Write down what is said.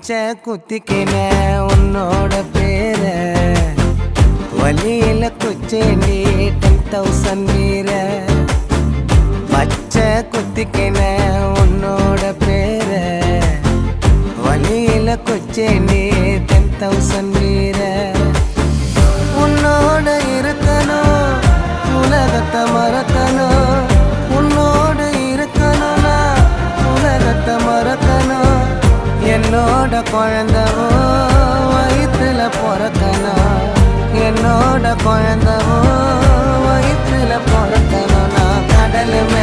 பச்சை குத்திக்கின உன்னோட பேர வலியில குச்சேண்டி 10,000 மீற பச்சை குத்திக்கின உன்னோட பேர வலியில குச்சேண்டி 10,000 மீற உன்னோட இருக்கணும் உலகத்தை மறக்கணும் உன்னோடு இருக்கணும்னா உலகத்தை மறக்கணும் என்னோட குழந்தை